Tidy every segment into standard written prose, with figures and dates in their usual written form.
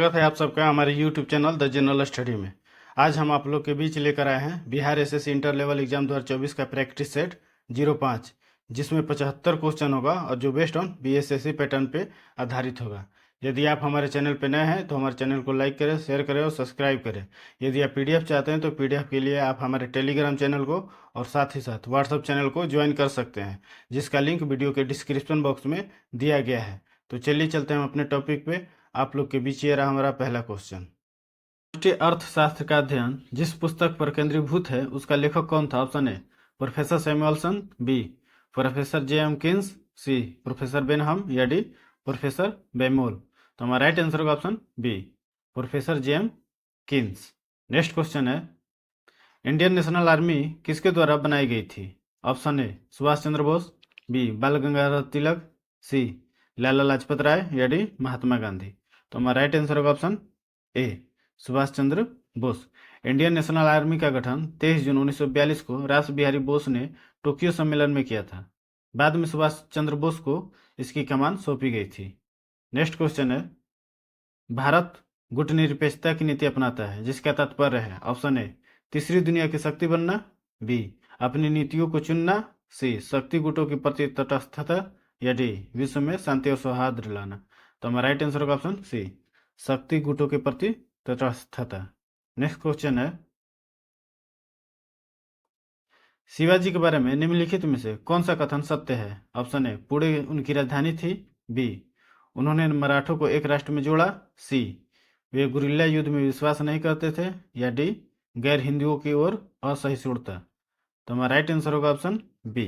स्वागत है आप सबका हमारे YouTube channel the general study में। आज हम आप लोग के बीच लेकर आए हैं Bihar SSC inter level exam 2024 का प्रैक्टिस सेट 05, जिसमें 75 क्वेश्चन होगा और जो बेस्ड ऑन बीएसएससी पैटर्न पे आधारित होगा। यदि आप हमारे चैनल पे नए हैं तो हमारे चैनल को लाइक करें, शेयर करें और सब्सक्राइब करें। यदि आप PDF चाहते हैं तो PDF के लिए आप हमारे टेलीग्राम चैनल को और साथ ही साथ व्हाट्सअप चैनल को ज्वाइन कर सकते हैं, जिसका लिंक वीडियो के डिस्क्रिप्शन बॉक्स में दिया गया है। तो चलिए चलते हैं अपने टॉपिक पे। आप लोग के बीच ये रहा हमारा पहला क्वेश्चन। राष्ट्रीय अर्थशास्त्र का अध्ययन जिस पुस्तक पर केंद्रीभूत है उसका लेखक कौन था? Option A professor Samuelson, B professor J.M. Keynes, C professor Benham या डी प्रोफेसर बेमोल। तो हमारा राइट आंसर होगा option B professor J.M. Keynes. Next question है, इंडियन नेशनल आर्मी किसके द्वारा बनाई गई थी? Option A Subhash Chandra Bose, B Bal Gangadhar तिलक, सी लाला लाजपत राय या डी महात्मा गांधी। तो हमारा राइट आंसर होगा option A Subhash Chandra Bose. Indian National army का गठन 23 जून 1942 को रास बिहारी बोस ने टोक्यो सम्मेलन में किया था। बाद में सुभाष चंद्र बोस को इसकी कमान सौंपी गई थी। नेक्स्ट क्वेश्चन है, भारत गुटनिरपेक्षता की नीति अपनाता है जिसका तात्पर्य है? ऑप्शन ए तीसरी दुनिया की शक्ति बनना, बी अपनी नीतियों को चुनना, सी शक्ति गुटों के प्रति तटस्थता या डी विश्व में शांति और सौहार्द लाना। तो हमारा राइट आंसर होगा ऑप्शन सी शक्ति गुटों के प्रति तटस्थता। नेक्स्ट क्वेश्चन है, शिवाजी के बारे में निम्नलिखित में से कौन सा कथन सत्य है? ऑप्शन ए पुणे उनकी राजधानी थी, बी उन्होंने मराठों को एक राष्ट्र में जोड़ा, सी वे गुरिल्ला युद्ध में विश्वास नहीं करते थे, या डी गैर हिंदुओं की ओर असहिष्णुता। तो हमारा राइट आंसर होगा ऑप्शन बी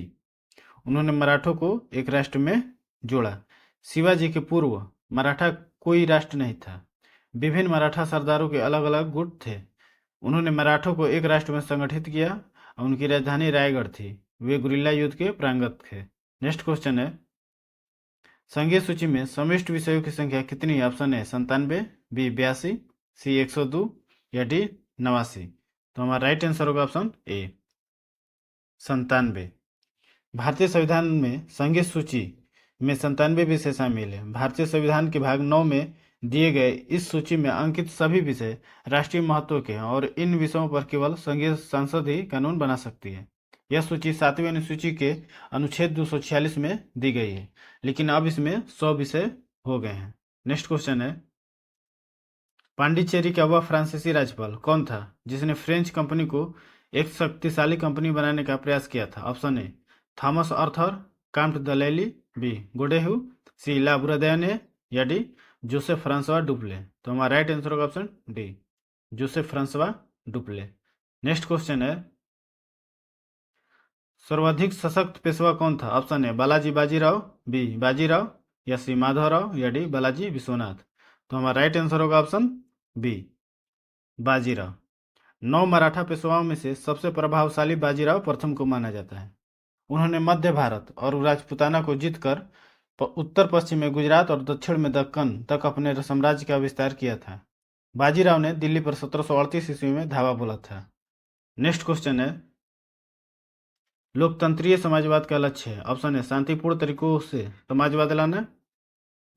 उन्होंने मराठों को एक राष्ट्र में जोड़ा। शिवाजी के पूर्व मराठा कोई राष्ट्र नहीं था, विभिन्न मराठा सरदारों के अलग अलग गुट थे। उन्होंने मराठों को एक राष्ट्र में संगठित किया और उनकी राजधानी रायगढ़ थी। वे गुरिल्ला युद्ध के प्रांगत थे। नेक्स्ट क्वेश्चन है, संघीय सूची में समिष्ट विषयों की संख्या कितनी? ऑप्शन है 97, बी 82, सी 102 या डी 89। तो हमारा राइट आंसर होगा ऑप्शन ए 97। भारतीय संविधान में संघीय सूची में 97 विषय शामिल है। भारतीय संविधान के भाग 9 में दिए गए इस सूची में अंकित सभी विषय राष्ट्रीय महत्व के हैं और इन विषयों पर केवल संघीय संसद ही कानून बना सकती है। यह सूची 7वीं अनुसूची के अनुच्छेद 246 में दी गई है, लेकिन अब इसमें 100 विषय हो गए हैं। नेक्स्ट क्वेश्चन है, पांडिचेरी का वह फ्रांसीसी राज्यपाल कौन था जिसने फ्रेंच कंपनी को एक शक्तिशाली कंपनी बनाने का प्रयास किया था? Option A Thomas Arthur Comte de Lally, B Godeheu, C La Bourdonnais या डी जोसेफ फ्रांसवा डुप्ले। तो हमारा राइट आंसर होगा option D Joseph Francois Dupleix. Next question है, सर्वाधिक सशक्त पेशवा कौन था? Option A Balaji Bajirao, B Bajirao या सी माधवराव या डी बालाजी विश्वनाथ। तो हमारा राइट आंसर होगा ऑप्शन बी बाजीराव। 9 मराठा पेशवाओं में से सबसे प्रभावशाली बाजीराव प्रथम को माना जाता है। उन्होंने मध्य भारत और राजपूताना को जीतकर उत्तर पश्चिम में गुजरात और दक्षिण में दक्कन तक अपने साम्राज्य का विस्तार किया था। बाजीराव ने दिल्ली पर 1738 ईस्वी में धावा बोला था। नेक्स्ट क्वेश्चन है, लोकतंत्रीय समाजवाद का लक्ष्य है? ऑप्शन है शांतिपूर्ण तरीकों से समाजवाद लाना,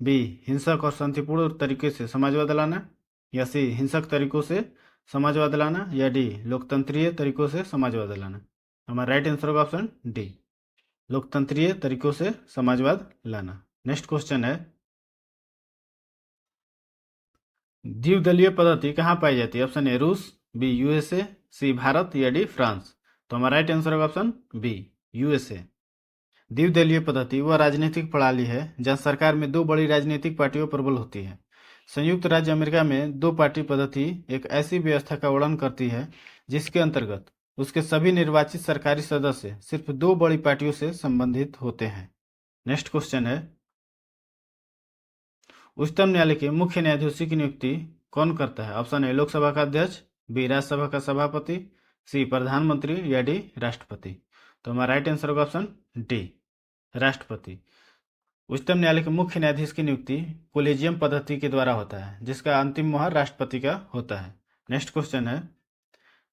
बी हिंसक और शांतिपूर्ण तरीके से समाजवाद लाना, या सी हिंसक तरीकों से समाजवाद लाना, या डी लोकतंत्रीय तरीकों से समाजवाद लाना। हमारा राइट आंसर होगा ऑप्शन डी लोकतंत्रीय तरीकों से समाजवाद लाना। नेक्स्ट क्वेश्चन है, द्विदलीय पद्धति कहाँ पाई जाती है? ऑप्शन ए रूस, बी USA, सी भारत या डी फ्रांस। तो हमारा राइट आंसर होगा ऑप्शन बी USA। द्विदलीय पद्धति वह राजनीतिक प्रणाली है जहां सरकार में 2 बड़ी राजनीतिक पार्टियों प्रबल होती है। संयुक्त राज्य अमेरिका में 2 पार्टी पद्धति एक ऐसी व्यवस्था का वर्णन करती है जिसके अंतर्गत उसके सभी निर्वाचित सरकारी सदस्य सिर्फ 2 बड़ी पार्टियों से संबंधित होते हैं। नेक्स्ट क्वेश्चन है, उच्चतम न्यायालय के मुख्य न्यायाधीश की नियुक्ति कौन करता है? ऑप्शन ए लोकसभा का अध्यक्ष, बी राज्यसभा का सभापति, सी प्रधानमंत्री या डी राष्ट्रपति। तो हमारा राइट आंसर होगा ऑप्शन डी राष्ट्रपति। उच्चतम न्यायालय के मुख्य न्यायाधीश की नियुक्ति कोलेजियम पद्धति के द्वारा होता है जिसका अंतिम मोहर राष्ट्रपति का होता है। नेक्स्ट क्वेश्चन है,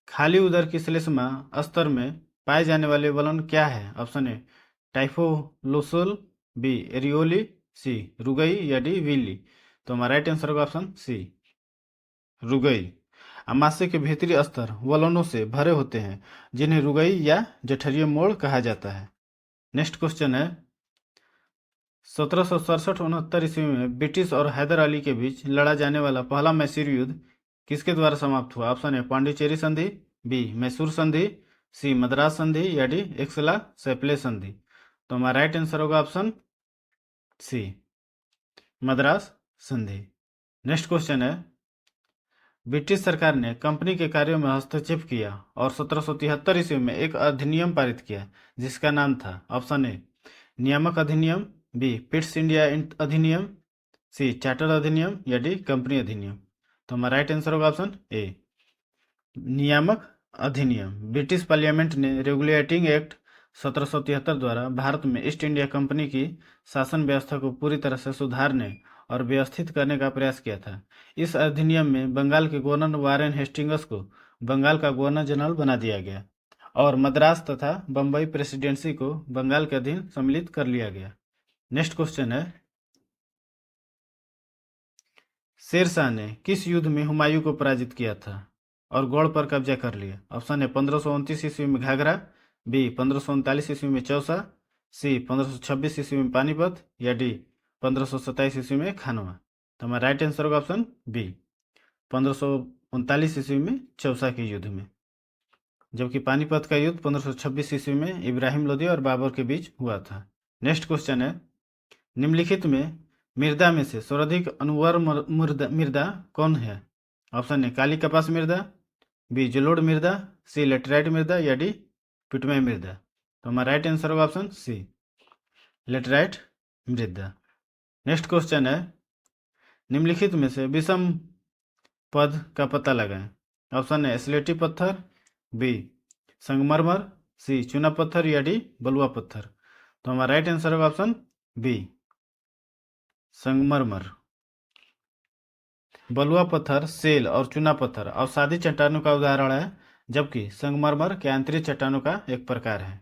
खाली उदर की श्लेष्मा स्तर में पाए जाने वाले वलन क्या है? ऑप्शन ए टाइफोलोसोल, बी एरियोली, सी रुगई या डी विली। तो हमारा राइट आंसर होगा ऑप्शन सी रुगई। अमाशय के भीतरी स्तर वलनों से भरे होते हैं जिन्हें रुगई या जठरीय मोड़ कहा जाता है। नेक्स्ट क्वेश्चन है 1767-69 ईस्वी में ब्रिटिश और हैदर अली के बीच लड़ा जाने वाला पहला मैसूर युद्ध किसके द्वारा समाप्त हुआ? ऑप्शन ए पांडिचेरी संधि, बी मैसूर संधि, सी मद्रास संधि या डी एक्सला सैपले संधि। तो हमारा राइट आंसर होगा ऑप्शन सी मद्रास संधि। नेक्स्ट क्वेश्चन है ब्रिटिश सरकार ने कंपनी के कार्यों में हस्तक्षेप किया और 1773 ईस्वी में एक अधिनियम पारित किया जिसका नाम था ऑप्शन ए नियामक अधिनियम, बी पिट्स इंडिया अधिनियम, सी चार्टर अधिनियम या डी कंपनी अधिनियम। तो हमारा राइट आंसर होगा ऑप्शन ए नियामक अधिनियम। ब्रिटिश पार्लियामेंट ने रेगुलेटिंग एक्ट 1773 द्वारा भारत में ईस्ट इंडिया कंपनी की शासन व्यवस्था को पूरी तरह से सुधारने और व्यवस्थित करने का प्रयास किया था। इस अधिनियम में बंगाल के गवर्नर वारेन हेस्टिंग्स को बंगाल का गवर्नर जनरल बना दिया गया और मद्रास तथा बम्बई प्रेसिडेंसी को बंगाल के अधीन सम्मिलित कर लिया गया। नेक्स्ट क्वेश्चन है शेरशाह ने किस युद्ध में हुमायूं को पराजित किया था और गौड़ पर कब्जा कर लिया? ऑप्शन है 1529 ईस्वी में घाघरा, बी 1539 ईस्वी में चौसा, सी 1526 ईस्वी में पानीपत या डी 1527 ईस्वी में खानवा। तो हमारा राइट आंसर होगा ऑप्शन बी 1539 ईस्वी में चौसा के युद्ध में, जबकि पानीपत का युद्ध 1526 ईस्वी में इब्राहिम लोदी और बाबर के बीच हुआ था। नेक्स्ट क्वेश्चन है निम्नलिखित में मृदा में से सर्वाधिक अनुवर मृदा कौन है? ऑप्शन ए काली कपास मृदा, बी जलोढ़ मृदा, सी लेटराइट मृदा या डी पिटमय मृदा। तो हमारा राइट आंसर होगा ऑप्शन सी लेटराइट मृदा। नेक्स्ट क्वेश्चन है निम्नलिखित में से विषम पद का पता लगाएं। ऑप्शन ए स्लेटी पत्थर, बी संगमरमर, सी चूना पत्थर या डी बलुआ पत्थर। तो हमारा राइट आंसर होगा ऑप्शन बी संगमरमर। बलुआ पत्थर सेल और चूना पत्थर अवसादी चट्टानों का उदाहरण है, जबकि संगमरमर के आंतरिक चट्टानों का एक प्रकार है।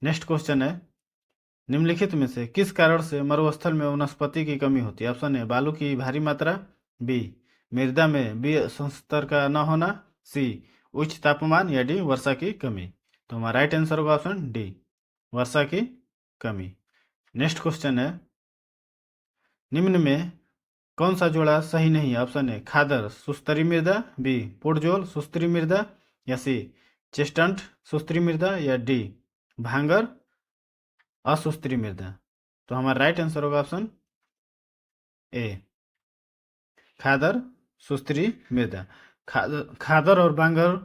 नेक्स्ट क्वेश्चन है निम्नलिखित में से किस कारण से मरुस्थल में वनस्पति की कमी होती है? ऑप्शन ए बालू की भारी मात्रा, बी मृदा में बी संस्तर का न होना, सी उच्च तापमान या डी वर्षा की कमी। तो हमारा राइट आंसर होगा ऑप्शन डी वर्षा की कमी। नेक्स्ट क्वेश्चन है निम्न में कौन सा जोड़ा सही नहीं है? ऑप्शन ए खादर सुस्तरी मृदा, बी पोडजोल सुस्तरी मृदा या सी चेस्टंट सुस्तरी मृदा या डी भांगर असुस्तरी मृदा। तो हमारा राइट आंसर होगा ऑप्शन ए खादर सुस्तरी मृदा। खादर और भांगर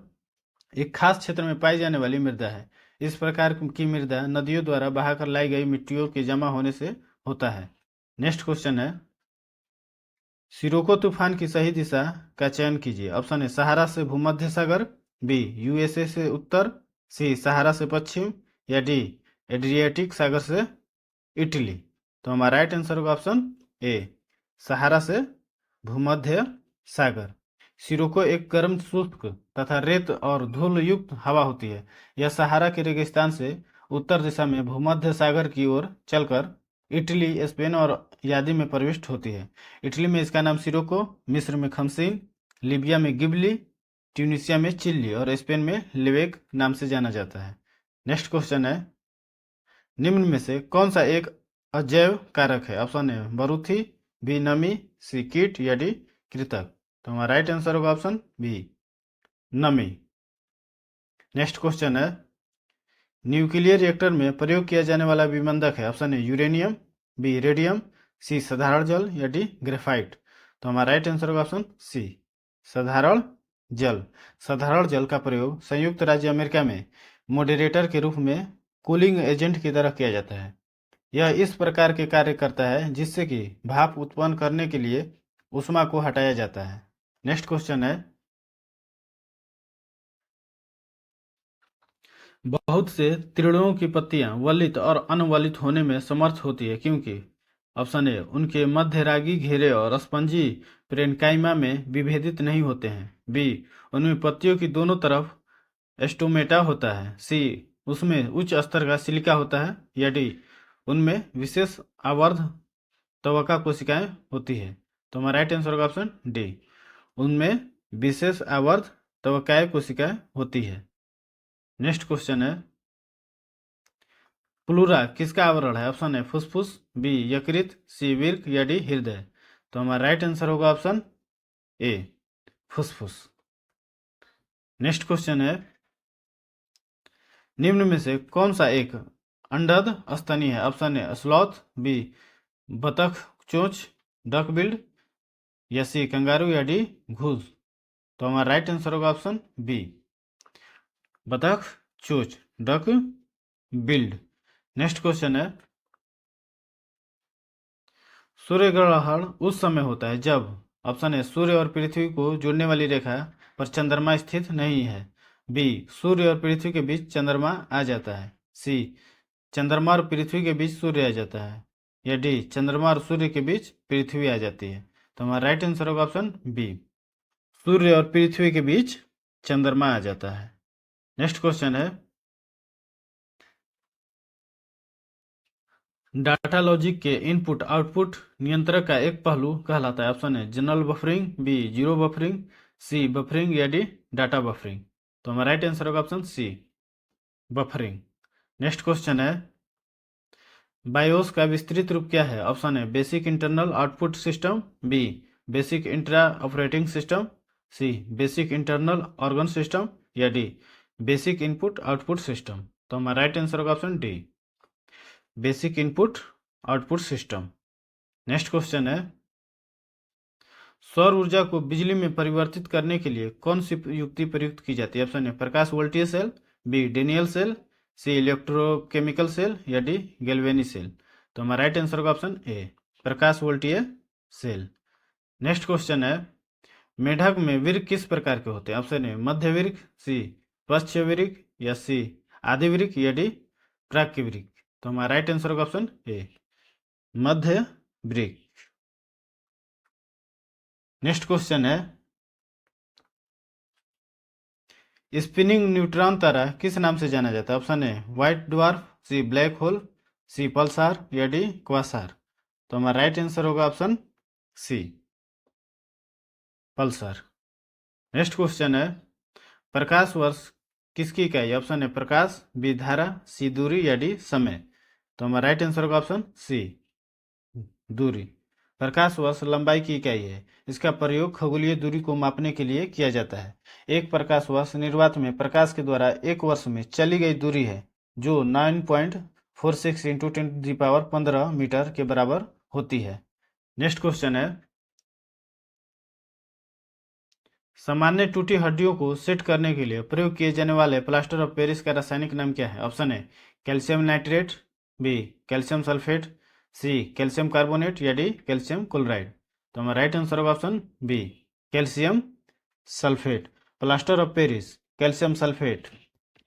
एक खास क्षेत्र में पाई जाने वाली मृदा है। इस प्रकार की मृदा नदियों द्वारा बहाकर लाई गई मिट्टियों के जमा होने से होता है। नेक्स्ट क्वेश्चन है सिरोको तूफान की सही दिशा का चयन कीजिए। ऑप्शन ए सहारा से भूमध्य सागर, बी यूएसए से उत्तर, सी सहारा से पश्चिम या डी एड्रियाटिक सागर से इटली। तो हमारा राइट आंसर होगा ऑप्शन ए सहारा से भूमध्य सागर। सिरोको एक गर्म शुष्क तथा रेत और धूल युक्त हवा होती है। यह सहारा के रेगिस्तान से उत्तर दिशा में भूमध्य सागर की ओर चलकर इटली, स्पेन और यादी में प्रविष्ट होती है। इटली में इसका नाम सिरोको, मिस्र में खमसीन, लीबिया में गिबली, ट्यूनिसिया में चिल्ली और स्पेन में लिवेक नाम से जाना जाता है। नेक्स्ट क्वेश्चन है निम्न में से कौन सा एक अजैव कारक है? ऑप्शन ए बरूथी, बी नमी, सी कीट या डी कृतक। तो हमारा राइट आंसर होगा ऑप्शन बी नमी। नेक्स्ट क्वेश्चन है न्यूक्लियर रिएक्टर में प्रयोग किया जाने वाला विमंदक है। Option A uranium, B radium, C साधारण जल या डी ग्रेफाइट। तो हमारा राइट आंसर होगा ऑप्शन सी साधारण जल। साधारण जल का प्रयोग संयुक्त राज्य अमेरिका में मॉडरेटर के रूप में कूलिंग एजेंट की तरह किया जाता है। यह इस प्रकार के कार्य करता है जिससे कि भाप उत्पन्न करने के लिए ऊष्मा को हटाया जाता है। नेक्स्ट क्वेश्चन है बहुत से त्रिड़ों की पत्तियां वलित और अनवलित होने में समर्थ होती है क्योंकि ऑप्शन ए उनके मध्यरागी घेरे और स्पंजी पेरेन्काइमा में विभेदित नहीं होते हैं, बी उनमें पत्तियों की दोनों तरफ एस्टोमेटा होता है, सी उसमें उच्च स्तर का सिलिका होता है या डी उनमें विशेष आवर्ध त्वचा कोशिकाएं होती है। तो हमारा राइट आंसर होगा ऑप्शन डी उनमें विशेष आवर्त त्वचाएं कोशिकाएं होती है। नेक्स्ट क्वेश्चन है, प्लूरा किसका आवरण है? ऑप्शन है फुसफुस, बी यकृत, सी वृक्क या डी हृदय। तो हमारा राइट आंसर होगा ऑप्शन ए, फुसफुस। नेक्स्ट क्वेश्चन है, निम्न में से कौन सा एक अंडद स्तनी है? ऑप्शन है स्लॉथ, बी बतख चोंच डक बिल्ड या सी कंगारू या डी घूस। तो हमारा राइट आंसर होगा ऑप्शन बी, बतख चोंच डक बिल्ड। नेक्स्ट क्वेश्चन है, सूर्य ग्रहण उस समय होता है जब, ऑप्शन है सूर्य और पृथ्वी को जोड़ने वाली रेखा पर चंद्रमा स्थित नहीं है, बी सूर्य और पृथ्वी के बीच चंद्रमा आ जाता है, सी चंद्रमा और पृथ्वी के बीच सूर्य आ जाता है, या डी चंद्रमा और सूर्य के बीच पृथ्वी आ जाती है। तो हमारा राइट आंसर होगा ऑप्शन बी, सूर्य और पृथ्वी के बीच चंद्रमा आ जाता है। नेक्स्ट क्वेश्चन है, डाटा लॉजिक के इनपुट आउटपुट नियंत्रक का एक पहलू कहलाता है। ऑप्शन है general buffering, B zero buffering, C buffering या डी डाटा बफरिंग। तो हमारा राइट आंसर होगा option C, buffering. Next question है, बायोस का विस्तृत रूप क्या है? ऑप्शन है basic internal output system, B basic intra operating system, सी बेसिक इंटरनल ऑर्गन सिस्टम या D basic input output system. तो हमारा राइट आंसर होगा option D, basic input output system. Next question है, सौर ऊर्जा को बिजली में परिवर्तित करने के लिए कौन सी युक्ति प्रयुक्त की जाती है? ऑप्शन है प्रकाश वोल्टीय cell, B Daniel cell, C electrochemical cell या डी गैल्वेनी सेल। तो हमारा राइट आंसर होगा ऑप्शन ए, प्रकाश वोल्टीय सेल। नेक्स्ट क्वेश्चन है, मेढक में वृक्क किस प्रकार के होते हैं? ऑप्शन है मध्य वृक्क, सी पश्च वृक्क या सी आदि वृक्क या डी प्राक्य वृक्क। तो हमारा राइट आंसर होगा ऑप्शन ए, मध्य वृक्क। नेक्स्ट क्वेश्चन है, स्पिनिंग न्यूट्रॉन तारा किस नाम से जाना जाता है? ऑप्शन है white dwarf, C black hole, C pulsar या डी क्वासार। तो हमारा राइट आंसर होगा option C, pulsar. Next question है, प्रकाश वर्ष किसकी इकाई? ऑप्शन है प्रकाश, बी धारा, सी दूरी या डी समय। तो हमारा राइट आंसर होगा ऑप्शन सी, दूरी। प्रकाश वर्ष लंबाई की इकाई है। इसका प्रयोग खगोलीय दूरी को मापने के लिए किया जाता है। एक प्रकाश वर्ष निर्वात में प्रकाश के द्वारा एक वर्ष में चली गई दूरी है, जो 9.46 इंटू 10⁻15 मीटर के बराबर होती है। नेक्स्ट क्वेश्चन है, सामान्य टूटी हड्डियों को सेट करने के लिए प्रयोग किए जाने वाले प्लास्टर ऑफ पेरिस का रासायनिक नाम क्या है? ऑप्शन है calcium nitrate, B calcium sulphate, C calcium carbonate या डी कैल्शियम क्लोराइड। तो हमारा राइट आंसर होगा option B, calcium sulphate. Plaster of Paris calcium sulphate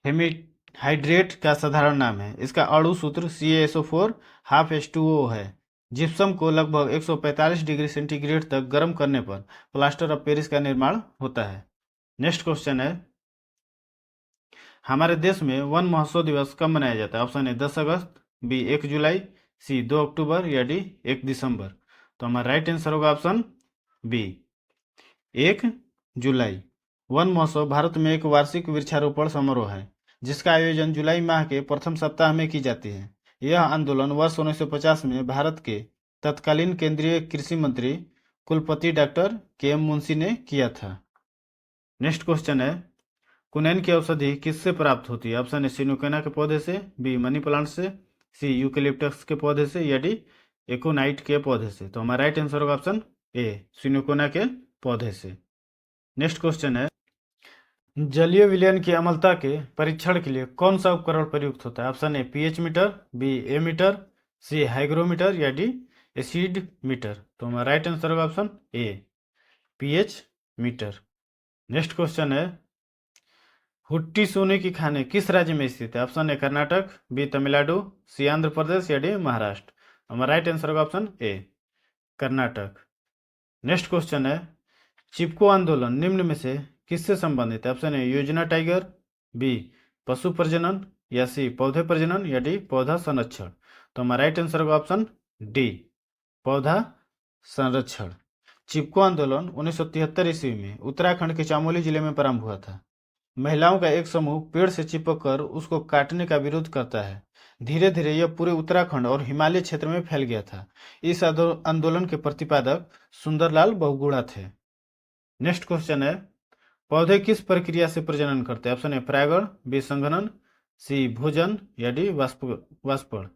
hemihydrate का साधारण नाम है। इसका अणु सूत्र CaSO4 हाफ H2O है। जिप्सम को लगभग 145 डिग्री सेंटीग्रेड तक गर्म करने पर प्लास्टर ऑफ पेरिस का निर्माण होता है। नेक्स्ट क्वेश्चन है, हमारे देश में वन महोत्सव दिवस कब मनाया जाता है? ऑप्शन है 10 अगस्त, बी 1 जुलाई, सी 2 अक्टूबर या डी 1 दिसंबर। तो हमारा राइट आंसर होगा ऑप्शन बी, 1 जुलाई। वन महोत्सव भारत में एक वार्षिक वृक्षारोपण समारोह है, जिसका आयोजन जुलाई माह के प्रथम सप्ताह में की जाती है। यह आंदोलन वर्ष 1950 में भारत के तत्कालीन केंद्रीय कृषि मंत्री कुलपति डॉक्टर KM मुंशी ने किया था। नेक्स्ट क्वेश्चन है, कुनैन की औषधि किससे प्राप्त होती है? ऑप्शन है सिनुकेना के पौधे से, बी मनी प्लांट से, सी यूकेलिप्टस के पौधे से या डी एकोनाइट के पौधे से। तो हमारा राइट आंसर होगा ऑप्शन ए, सिनुकोना के पौधे से। नेक्स्ट क्वेश्चन है, जलीय विलयन की अम्लता के परीक्षण के लिए कौन सा उपकरण प्रयुक्त होता है? Option A pH meter, B ammeter, C hygrometer या डी एसिड मीटर। तो हमारा राइट आंसर होगा option A, pH meter. Next question है, हुट्टी सोने की खाने किस राज्य में स्थित है? Option A Karnataka, B Tamil Nadu, C Andhra Pradesh या डी महाराष्ट्र। हमारा राइट आंसर होगा option A, Karnataka. Next question है, चिपको आंदोलन निम्न में से किससे संबंधित है? ऑप्शन ए योजना टाइगर, बी पशु प्रजनन या सी पौधे प्रजनन या डी पौधा संरक्षण। तो हमारा राइट आंसर होगा ऑप्शन डी, पौधा संरक्षण। चिपको आंदोलन 1973 ईस्वी में उत्तराखंड के चमोली जिले में प्रारंभ हुआ था। महिलाओं का एक समूह पेड़ से चिपक कर उसको काटने का विरोध करता है। धीरे धीरे यह पूरे उत्तराखंड और हिमालय क्षेत्र में फैल गया था। इस आंदोलन के प्रतिपादक सुंदरलाल बहुगुणा थे। नेक्स्ट क्वेश्चन है, पौधे किस प्रक्रिया से प्रजनन करते हैं? ऑप्शन ए परागण, बी संघनन, सी भोजन या डी वाष्पण।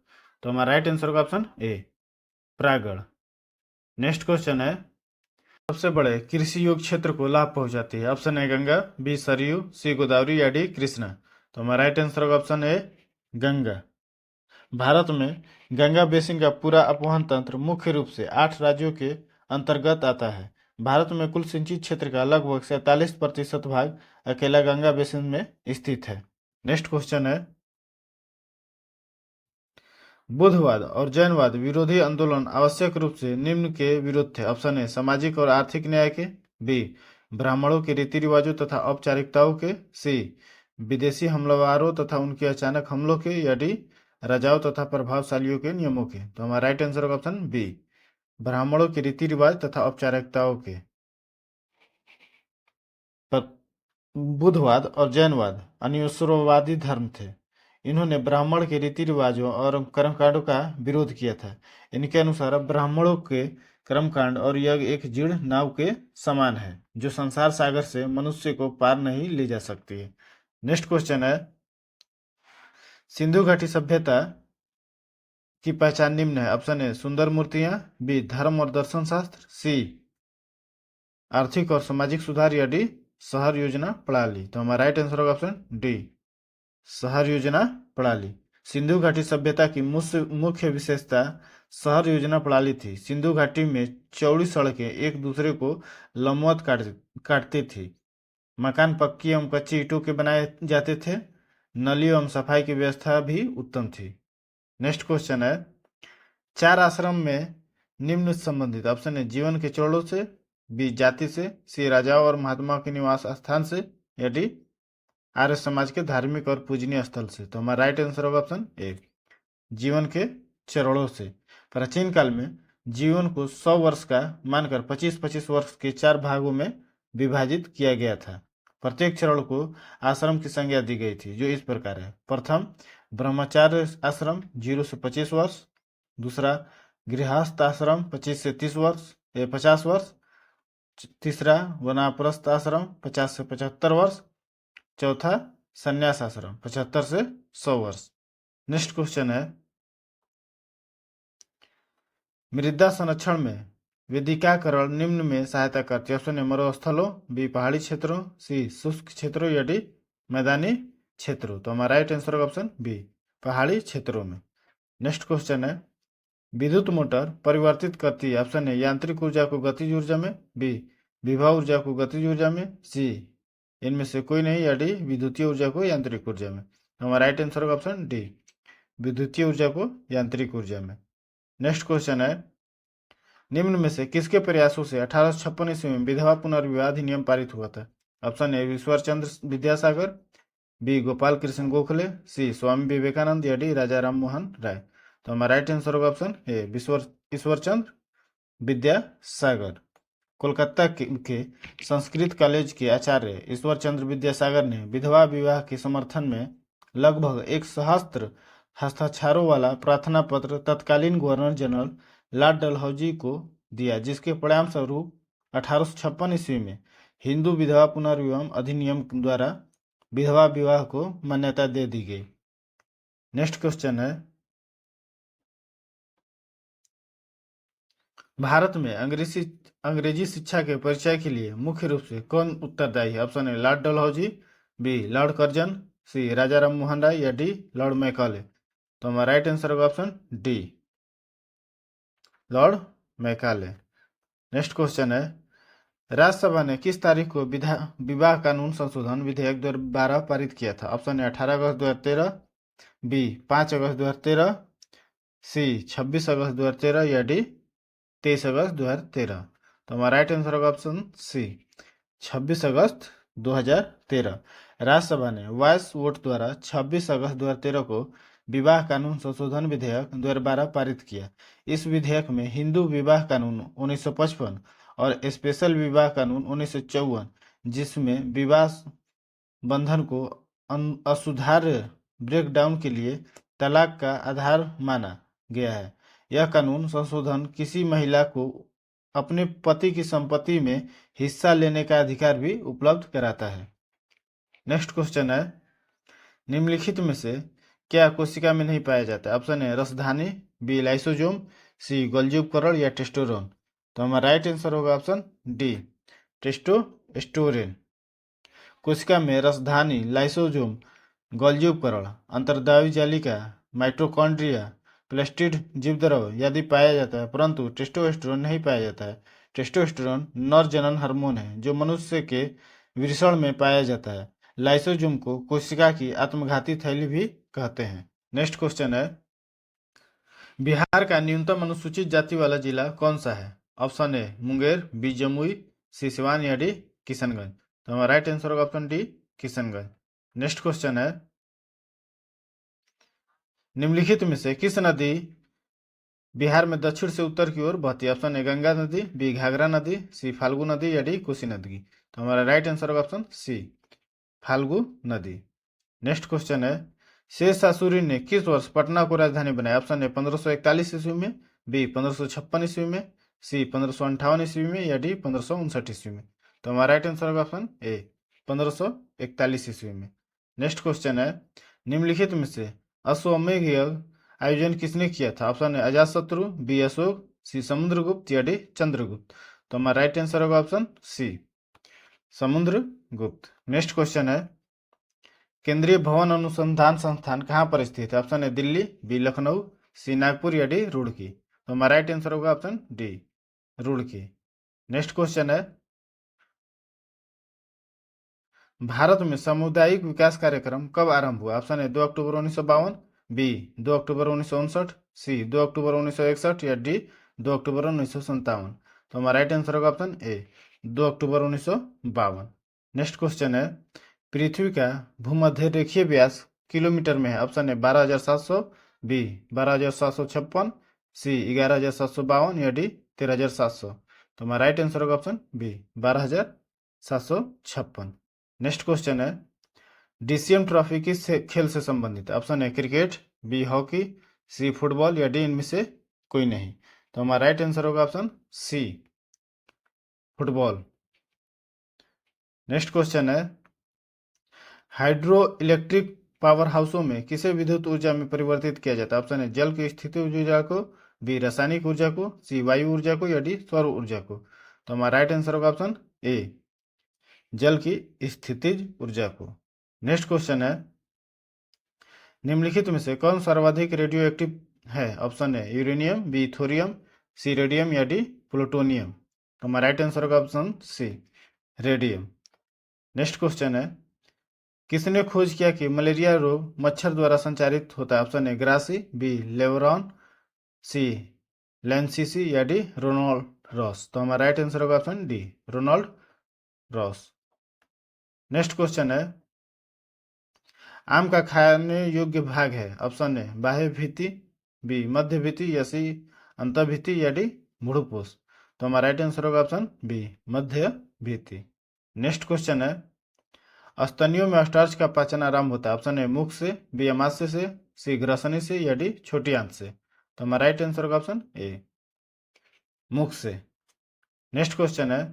तो हमारा राइट आंसर होगा ऑप्शन ए परागण। नेक्स्ट क्वेश्चन है, सबसे बड़े कृषि योग्य क्षेत्र को लाभ पहुंचाती है? Option A Ganga, B Saryu, C Godavari या डी कृष्णा। तो हमारा राइट आंसर होगा ऑप्शन ए गंगा। भारत में गंगा बेसिन का पूरा अपवहन तंत्र मुख्य रूप से 8 राज्यों के अंतर्गत आता है। भारत में कुल सिंचित क्षेत्र का लगभग 47% भाग अकेला गंगा बेसिन में स्थित है। नेक्स्ट क्वेश्चन है, बुद्धवाद और जैनवाद विरोधी आंदोलन आवश्यक रूप से निम्न के विरुद्ध थे? ऑप्शन ए सामाजिक और आर्थिक न्याय के, बी ब्राह्मणों के रीति रिवाजों तथा औपचारिकताओं के, सी विदेशी हमलावरों तथा उनके अचानक हमलों के, या डी राजाओं तथा प्रभावशालियों के नियमों के। तो हमारा राइट आंसर होगा ऑप्शन बी ब्राह्मणों के रीति रिवाज तथा औपचारिकताओं के। बुद्धवाद और जैनवाद अनिश्वरवादी धर्म थे। इन्होंने ब्राह्मण के रीति रिवाजों और कर्मकांडों का विरोध किया था। इनके अनुसार ब्राह्मणों के कर्मकांड और यज्ञ एक जीर्ण नाव के समान है जो संसार सागर से मनुष्य को पार नहीं ले जा सकती है। नेक्स्ट क्वेश्चन है, सिंधु घाटी सभ्यता की पहचान निम्न है? ऑप्शन ए सुंदर मूर्तियां, बी धर्म और दर्शन शास्त्र, सी आर्थिक और सामाजिक सुधार, या डी शहर योजना प्रणाली। तो हमारा राइट आंसर होगा ऑप्शन डी शहर योजना प्रणाली। सिंधु घाटी सभ्यता की मुख्य विशेषता शहर योजना प्रणाली थी। सिंधु घाटी में चौड़ी सड़कें एक दूसरे को लंबवत काटती थी। मकान पक्की एवं कच्ची ईंटों के बनाए जाते थे। नली एवं सफाई की व्यवस्था भी उत्तम थी। नेक्स्ट क्वेश्चन है, 4 आश्रम में निम्न संबंधित? ऑप्शन है जीवन के चरणों से, बी जाति से, सी राजाओं और महात्माओं के निवास स्थान से, या डी आर्य समाज के धार्मिक और पूजनीय स्थल से। तो हमारा राइट आंसर होगा ऑप्शन ए जीवन के चरणों से। प्राचीन काल में जीवन को 100 वर्ष का मानकर 25-25 वर्ष के 4 भागों में विभाजित किया गया था। प्रत्येक चरण को आश्रम की संज्ञा दी गई थी जो इस प्रकार है। प्रथम ब्रह्मचार्य आश्रम 0 से 25 वर्ष, दूसरा गृहस्थ आश्रम 25 से 50 वर्ष, तीसरा वनाप्रस्थ आश्रम 50 से 75 वर्ष, चौथा संन्यास आश्रम 75 से 100 वर्ष। नेक्स्ट क्वेश्चन है, मृदा संरक्षण में वेदिकाकरण निम्न में सहायता करती है? ऑप्शन ए मरुस्थलों, बी पहाड़ी क्षेत्रों, सी शुष्क क्षेत्रों, या डी मैदानी क्षेत्रों। तो हमारा राइट आंसर होगा ऑप्शन बी पहाड़ी क्षेत्रों में। नेक्स्ट क्वेश्चन है, विद्युत मोटर परिवर्तित करती है? ऑप्शन ए यांत्रिक ऊर्जा को गतिज ऊर्जा में, बी विभव ऊर्जा को गतिज ऊर्जा में, सी इनमें से कोई नहीं, या डी विद्युतीय ऊर्जा को यांत्रिक ऊर्जा में। हमारा राइट आंसर होगा ऑप्शन डी विद्युतीय ऊर्जा को यांत्रिक ऊर्जा में। नेक्स्ट क्वेश्चन है, निम्न में से किसके प्रयासों से 1856 ईस्वी में विधवा पुनर्विवाह अधिनियम पारित हुआ था? Option A Ishwar Chandra Vidyasagar, B Gopal Krishna Gokhale, C Swami Vivekananda, या डी राजा राम मोहन राय। तो हमारा राइट आंसर होगा ऑप्शन ए ईश्वर चंद्र विद्यासागर। कोलकाता के संस्कृत कॉलेज के आचार्य ईश्वर चंद्र विद्यासागर ने विधवा विवाह के समर्थन में लगभग 1 सहस्त्र हस्ताक्षरों वाला प्रार्थना पत्र तत्कालीन गवर्नर जनरल लॉर्ड डलहौजी को दिया, जिसके परिणाम स्वरूप 1856 ईस्वी में हिंदू विधवा पुनर्विवाह अधिनियम द्वारा विधवा विवाह को मान्यता दे दी गई। नेक्स्ट क्वेश्चन है, भारत में अंग्रेजी शिक्षा के परिचय के लिए मुख्य रूप से कौन उत्तरदायी है? Option A Lord Dalhousie, B Lord Curzon, C Raja Ram Mohan Roy, या डी लॉर्ड मैकाले। तो हमारा राइट आंसर होगा option D Lord Macaulay. Next question है, राज्यसभा ने किस तारीख को विवाह कानून संशोधन विधेयक 2012 पारित किया था? ऑप्शन ए 18 अगस्त 2013, बी 5 अगस्त 2013, सी 26 अगस्त 2013, या डी 23 अगस्त 2013। तो हमारा राइट आंसर होगा ऑप्शन सी 26 अगस्त 2013। राज्यसभा ने वॉइस वोट द्वारा 26 अगस्त 2013 को विवाह कानून संशोधन विधेयक 2012 पारित किया। इस विधेयक में हिंदू विवाह कानून 1955 और स्पेशल विवाह कानून 1954, जिसमें विवाह बंधन को असुधार्य ब्रेकडाउन के लिए तलाक का आधार माना गया है। यह कानून संशोधन किसी महिला को अपने पति की संपत्ति में हिस्सा लेने का अधिकार भी उपलब्ध कराता है। नेक्स्ट क्वेश्चन है, निम्नलिखित में से क्या कोशिका में नहीं पाया जाता? ऑप्शन है रसधानी, बी लाइसोजोम, सी गोल्जी उपकरण या टेस्टोस्टेरोन। तो हमारा राइट आंसर होगा ऑप्शन डी, टेस्टोस्टेरोन। कोशिका में रसधानी, लाइसोजोम, गोल्जी उपकरण, अंतर्द्रव्य जालिका, माइटोकॉन्ड्रिया, प्लास्टिड जीवद्रव आदि पाया जाता है, परंतु टेस्टोस्टेरोन नहीं पाया जाता है। टेस्टोस्टेरोन नर जनन हार्मोन है जो मनुष्य के वृषण में पाया जाता है। लाइसोजोम को कोशिका की आत्मघाती थैली भी कहते हैं। नेक्स्ट क्वेश्चन है, बिहार का न्यूनतम अनुसूचित जाति वाला जिला कौन सा है? Option A Munger, B Jamui, C Siwan या डी किशनगंज। तो हमारा राइट आंसर होगा option D, Kishanganj. Next question है, निम्नलिखित में से किस नदी बिहार में दक्षिण से उत्तर की ओर बहती है? ऑप्शन ए गंगा नदी, बी घाघरा नदी, सी फाल्गु नदी या डी कोसी नदी। तो हमारा राइट आंसर होगा ऑप्शन सी, फाल्गु नदी। नेक्स्ट क्वेश्चन है, शेषासुरी ने किस वर्ष पटना को राजधानी बनाया? ऑप्शन ए 1541 ईस्वी में, बी 1556 ईस्वी में, सी 1558 ईस्वी में या डी 1559 ईस्वी में। तो हमारा राइट आंसर होगा ऑप्शन ए, 1541 ईस्वी में। नेक्स्ट क्वेश्चन है, निम्नलिखित में से अश्वमेध यज्ञ आयोजन किसने किया था? ऑप्शन है अजातशत्रु, बी अशोक, सी समुद्रगुप्त या डी चंद्रगुप्त। तो हमारा राइट आंसर होगा option C, Samudragupta. Next question है, केंद्रीय भवन अनुसंधान संस्थान कहाँ पर स्थित है? ऑप्शन है दिल्ली, बी लखनऊ, सी नागपुर या डी रुड़की। तो हमारा राइट आंसर होगा option D, Roorkee. Next question है, भारत में सामुदायिक विकास कार्यक्रम कब आरंभ हुआ? ऑप्शन है 2 अक्टूबर 1952, बी 2 अक्टूबर 1959, सी 2 अक्टूबर 1961 या डी 2 अक्टूबर 1957। तो हमारा राइट आंसर होगा ऑप्शन ए, 2 अक्टूबर 1952। नेक्स्ट क्वेश्चन है, पृथ्वी का भूमध्य रेखीय व्यास किलोमीटर में है? ऑप्शन है 12,700, बी 12,756, सी 11,752 या डी 13,700। तो हमारा राइट आंसर होगा ऑप्शन बी, 12,756। नेक्स्ट क्वेश्चन है, डीसीएम ट्रॉफी किस खेल से संबंधित है? ऑप्शन है cricket, B hockey, C football या डी इनमें से कोई नहीं। तो हमारा राइट आंसर होगा option C, football. Next question है, हाइड्रो इलेक्ट्रिक पावर हाउसों में किसे विद्युत ऊर्जा में परिवर्तित किया जाता है? ऑप्शन है जल की स्थितिज ऊर्जा को, बी रासायनिक ऊर्जा को, सी वायु ऊर्जा को या डी सौर ऊर्जा को। तो हमारा राइट आंसर होगा ऑप्शन ए, जल की स्थितिज ऊर्जा को। नेक्स्ट क्वेश्चन है, निम्नलिखित में से कौन सर्वाधिक रेडियो एक्टिव है? ऑप्शन है uranium, B thorium, C radium या डी प्लूटोनियम। तो हमारा राइट आंसर होगा option C, radium. Next question है, किसने खोज किया कि मलेरिया रोग मच्छर द्वारा संचारित होता है? ऑप्शन है ग्रासी, बी लेवरॉन, सी लेंसीसी या डी रोनाल्ड रॉस। तो हमारा राइट आंसर होगा option D, Ronald Ross. Next question है, आम का खाने योग्य भाग है? ऑप्शन है बाह्य भित्ति, बी मध्य भित्ति या सी अंत भित्ति या डी भ्रूपोष। तो हमारा राइट आंसर होगा ऑप्शन बी, मध्य भित्ति। नेक्स्ट क्वेश्चन है, स्तनियों में स्टार्च का पाचन आरंभ होता है? ऑप्शन है मुख से, बी अमाशय से, सी ग्रसनी से या डी छोटी आंत से। तो हमारा राइट आंसर होगा ऑप्शन ए, मुख से। नेक्स्ट क्वेश्चन है,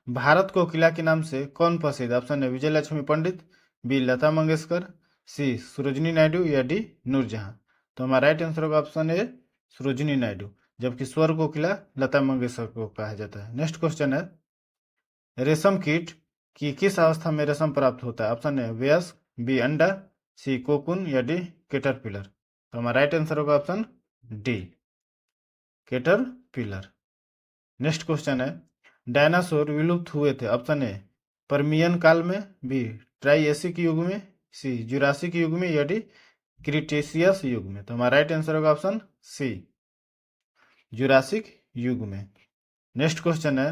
भारत को किला के नाम से कौन प्रसिद्ध? ऑप्शन है विजय लक्ष्मी पंडित, बी लता मंगेशकर, सी सरोजिनी नायडू या डी नूरजहां। तो हमारा राइट आंसर होगा ऑप्शन ए, सरोजिनी नायडू, जबकि स्वर को किला लता मंगेशकर को कहा जाता है। नेक्स्ट क्वेश्चन है, रेशम कीट की किस अवस्था में रेशम प्राप्त होता है? ऑप्शन है वयस्क, बी अंडा, सी कोकुन या डी कैटरपिलर। तो हमारा राइट आंसर होगा option D, caterpillar. Next question है, डायनासोर विलुप्त हुए थे? ऑप्शन ए परमियन काल में, बी ट्राइएसिक युग में, सी जुरासिक युग में या डी क्रिटेशियस युग में। तो हमारा राइट आंसर होगा ऑप्शन सी, जुरासिक युग में। नेक्स्ट क्वेश्चन है,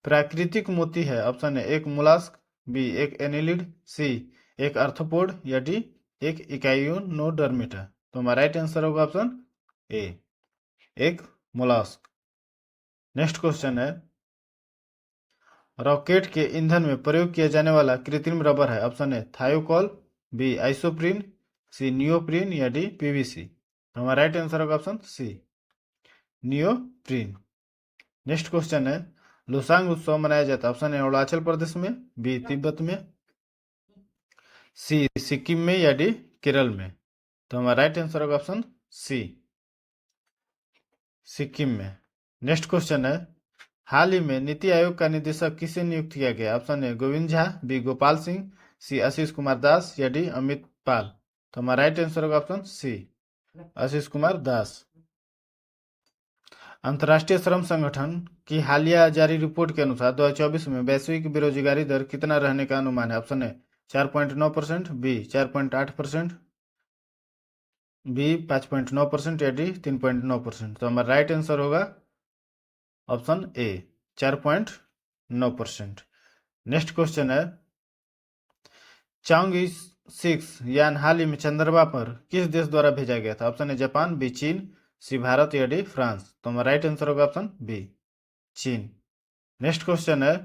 प्राकृतिक मोती है? ऑप्शन है एक मोलास्क, बी एक एनिलिड, सी एक आर्थ्रोपोड या डी एक इकाइयोनोडर्मिटा। तो हमारा राइट आंसर होगा ऑप्शन ए, एक मोलास्क। नेक्स्ट क्वेश्चन है, रॉकेट के ईंधन में प्रयोग किया जाने वाला कृत्रिम रबर है। Option A Thiokol, B isoprene, C neoprene या डी पीवीसी। हमारा राइट आंसर होगा option C neoprene. Next question है, लोसांग उत्सव मनाया जाता है। ऑप्शन ए अरुणाचल प्रदेश में, बी तिब्बत में, सी सिक्किम में या डी केरल में। तो हमारा राइट आंसर होगा ऑप्शन सी सिक्किम में। नेक्स्ट क्वेश्चन है, हाल ही में नीति आयोग का निदेशक किसे नियुक्त किया गया। Option A Govind Jha, B Gopal Singh, C Ashish Kumar Das या डी अमित पाल। तो हमारा राइट आंसर होगा ऑप्शन सी आशीष कुमार दास। अंतर्राष्ट्रीय श्रम संगठन की हालिया जारी रिपोर्ट के अनुसार 2024 में वैश्विक बेरोजगारी दर कितना रहने का अनुमान है। ऑप्शन ए 4.9%, बी 4.8%, बी 5.9% या डी 3.9%। तो हमारा राइट आंसर होगा ऑप्शन ए 4.9%। नेक्स्ट क्वेश्चन है, चांग 6 यान हाल ही में चंद्रमा पर किस देश द्वारा भेजा गया था। ऑप्शन ए जापान, बी चीन, सी भारत या डी फ्रांस। तो हमारा राइट आंसर होगा ऑप्शन बी चीन। नेक्स्ट क्वेश्चन है,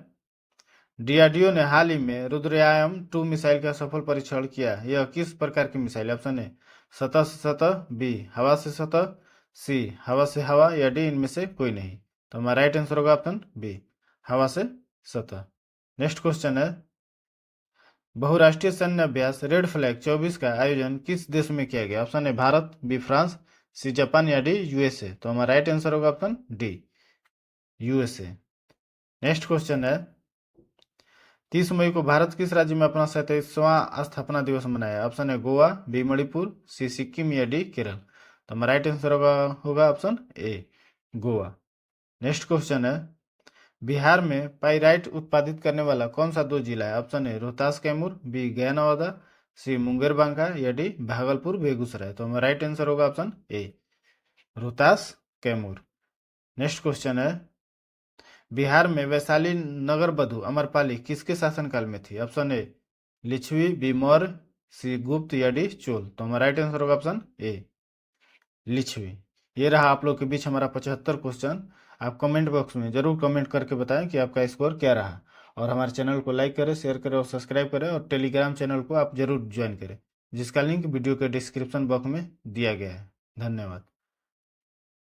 डीआरडीओ ने हाल ही में रुद्रयान 2 मिसाइल का सफल परीक्षण किया। यह किस प्रकार की मिसाइल है। ऑप्शन ए सतह से सतह, बी हवा से सतह, सी हवा से हवा या डी इनमें से कोई नहीं। तो हमारा राइट आंसर होगा ऑप्शन बी हवा से सतह। नेक्स्ट क्वेश्चन है, बहुराष्ट्रीय सैन्य अभ्यास रेड फ्लैग 24 का आयोजन किस देश में किया गया। Option A Bharat, B France, C Japan या डी यूएसए। तो हमारा राइट आंसर होगा option D USA. Next question है, 30 मई को भारत किस राज्य में अपना 37वां स्थापना दिवस मनाया। ऑप्शन है गोवा, बी मणिपुर, सी सिक्किम या डी केरल। तो हमारा राइट आंसर होगा ऑप्शन ए गोवा। नेक्स्ट क्वेश्चन है, बिहार में पाइराइट उत्पादित करने वाला कौन सा 2 जिला है। Option A Rohtas Kaimur, B Gaya Nawada, सी मुंगेर बांका या डी भागलपुर बेगूसराय। तो हमारा राइट आंसर होगा option A Rohtas Kaimur. Next question है, बिहार में वैशाली नगर बधु अमरपाली किसके शासनकाल में थी। Option A Licchavi, B Maurya, C Gupta या डी चोल। तो हमारा राइट आंसर होगा ऑप्शन ए लिच्छवी। ये रहा आप लोग के बीच हमारा 75 क्वेश्चन। आप कमेंट बॉक्स में जरूर कमेंट करके बताएं कि आपका स्कोर क्या रहा, और हमारे चैनल को लाइक करें, शेयर करें और सब्सक्राइब करें, और टेलीग्राम चैनल को आप जरूर ज्वाइन करें, जिसका लिंक वीडियो के डिस्क्रिप्शन बॉक्स में दिया गया है। धन्यवाद।